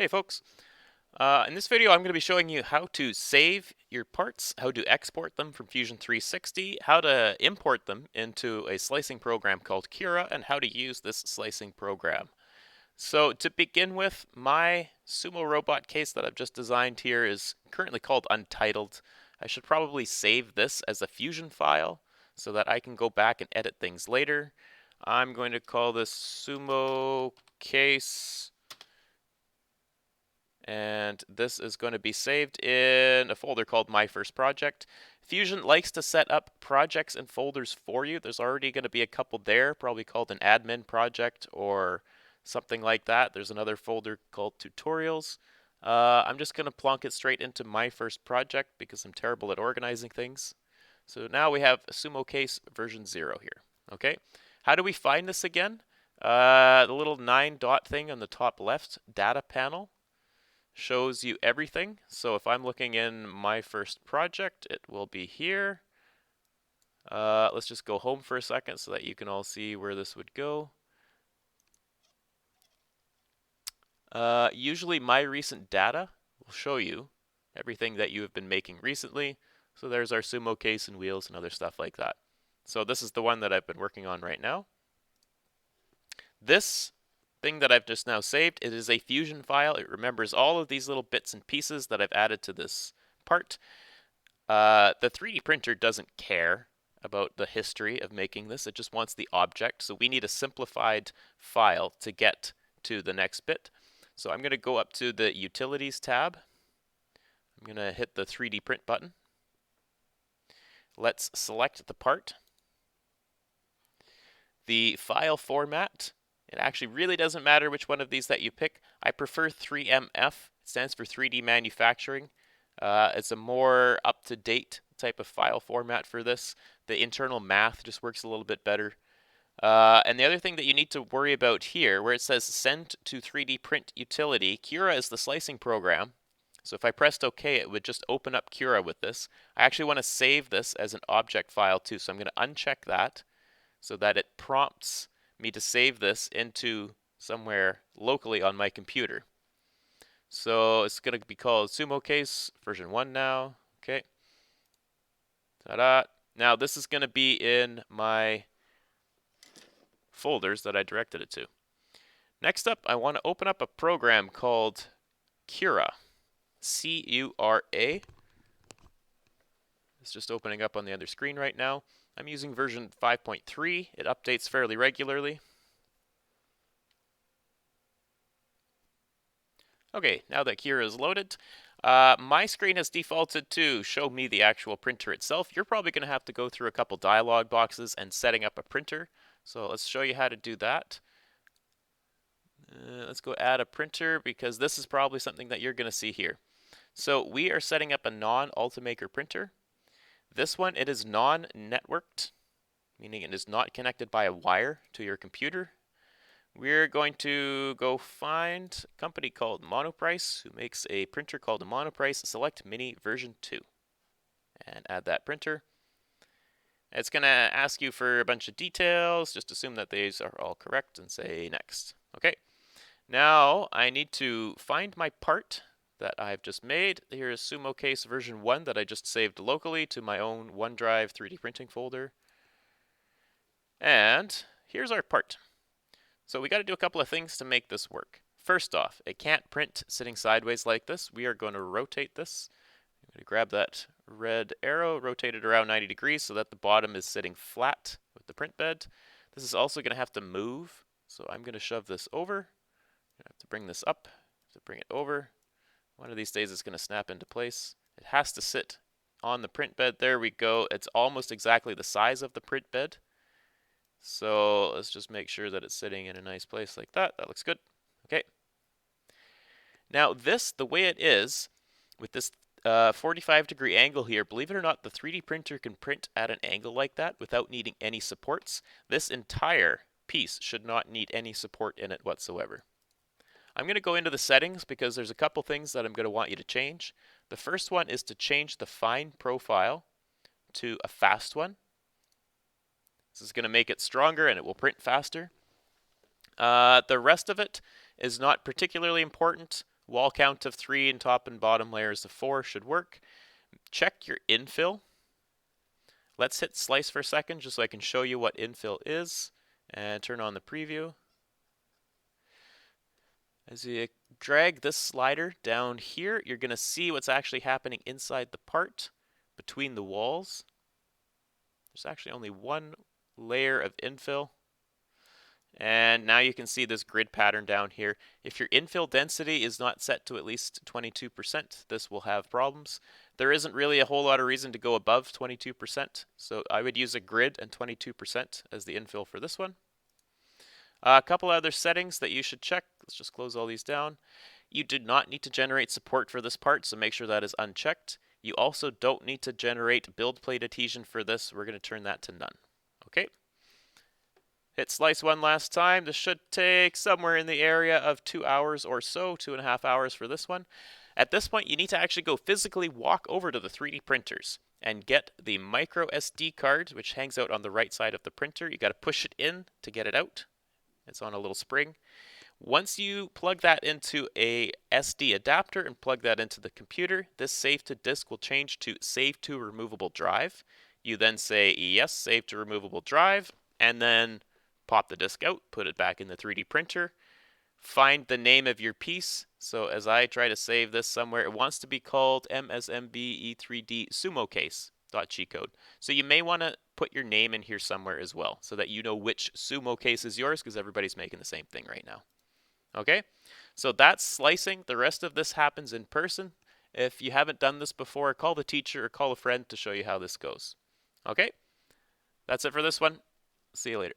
Hey folks, in this video I'm going to be showing you how to save your parts, how to export them from Fusion 360, how to import them into a slicing program called Cura, and how to use this slicing program. So to begin with, my Sumo Robot case that I've just designed here is currently called Untitled. I should probably save this as a Fusion file so that I can go back and edit things later. I'm going to call this Sumo case, and this is going to be saved in a folder called My First Project. Fusion likes to set up projects and folders for you. There's already going to be a couple there, probably called an admin project or something like that. There's another folder called tutorials. I'm just going to plonk it straight into My First Project because I'm terrible at organizing things. So now we have Sumo Case version 0 here. Okay, how do we find this again? The little 9 dot thing on the top left, data panel, shows you everything. So if I'm looking in My First Project, it will be here. Let's just go home for a second so that you can all see where this would go. Usually my recent data will show you everything that you have been making recently. So there's our Sumo case and wheels and other stuff like that. So this is the one that I've been working on right now. This thing that I've just now saved, it is a Fusion file. It remembers all of these little bits and pieces that I've added to this part. The 3D printer doesn't care about the history of making this. It just wants the object. So we need a simplified file to get to the next bit. So I'm going to go up to the Utilities tab. I'm going to hit the 3D print button. Let's select the part. The file format, it actually really doesn't matter which one of these that you pick. I prefer 3MF. It stands for 3D Manufacturing. It's a more up-to-date type of file format for this. The internal math just works a little bit better. And the other thing that you need to worry about here, where it says send to 3D print utility, Cura is the slicing program. So if I pressed OK, it would just open up Cura with this. I actually want to save this as an object file too, so I'm going to uncheck that so that it prompts me to save this into somewhere locally on my computer. So it's going to be called Sumo Case version 1 now. Okay. Ta-da. Now this is going to be in my folders that I directed it to. Next up, I want to open up a program called Cura. C-U-R-A. It's just opening up on the other screen right now. I'm using version 5.3. It updates fairly regularly. Okay, now that Cura is loaded, my screen has defaulted to show me the actual printer itself. You're probably going to have to go through a couple dialog boxes and setting up a printer. So let's show you how to do that. Let's go add a printer because this is probably something that you're going to see here. So we are setting up a non-Ultimaker printer. This one, it is non-networked, meaning it is not connected by a wire to your computer. We're going to go find a company called Monoprice who makes a printer called a Monoprice Select Mini version 2 and add that printer. It's going to ask you for a bunch of details. Just assume that these are all correct and say next. Okay. Now I need to find my part that I've just made. Here is Sumo Case version 1 that I just saved locally to my own OneDrive 3D printing folder. And here's our part. So we got to do a couple of things to make this work. First off, it can't print sitting sideways like this. We are going to rotate this. I'm going to grab that red arrow, rotate it around 90 degrees so that the bottom is sitting flat with the print bed. This is also going to have to move. So I'm going to shove this over. I have to bring this up, to bring it over. One of these days it's going to snap into place. It has to sit on the print bed. There we go. It's almost exactly the size of the print bed. So let's just make sure that it's sitting in a nice place like that. That looks good. Okay. Now this, the way it is, with this 45-degree angle here, believe it or not, the 3D printer can print at an angle like that without needing any supports. This entire piece should not need any support in it whatsoever. I'm going to go into the settings because there's a couple things that I'm going to want you to change. The first one is to change the fine profile to a fast one. This is going to make it stronger and it will print faster. The rest of it is not particularly important. Wall count of 3 and top and bottom layers of 4 should work. Check your infill. Let's hit slice for a second just so I can show you what infill is. And turn on the preview. As you drag this slider down here, you're going to see what's actually happening inside the part between the walls. There's actually only one layer of infill. And now you can see this grid pattern down here. If your infill density is not set to at least 22%, this will have problems. There isn't really a whole lot of reason to go above 22%, so I would use a grid and 22% as the infill for this one. A couple other settings that you should check. Let's just close all these down. You do not need to generate support for this part, so make sure that is unchecked. You also don't need to generate build plate adhesion for this. We're going to turn that to none. Okay. Hit slice one last time. This should take somewhere in the area of 2 hours or so, 2.5 hours for this one. At this point, you need to actually go physically walk over to the 3D printers and get the micro SD card, which hangs out on the right side of the printer. You got to push it in to get it out. It's on a little spring. Once you plug that into a SD adapter and plug that into the computer, this save to disk will change to save to removable drive. You then say yes, save to removable drive, and then pop the disk out, put it back in the 3D printer, find the name of your piece. So as I try to save this somewhere, it wants to be called MSMB E3D Sumo Case. .G code. So you may want to put your name in here somewhere as well so that you know which sumo case is yours, because everybody's making the same thing right now. Okay, so that's slicing. The rest of this happens in person. If you haven't done this before, call the teacher or call a friend to show you how this goes. Okay, that's it for this one. See you later.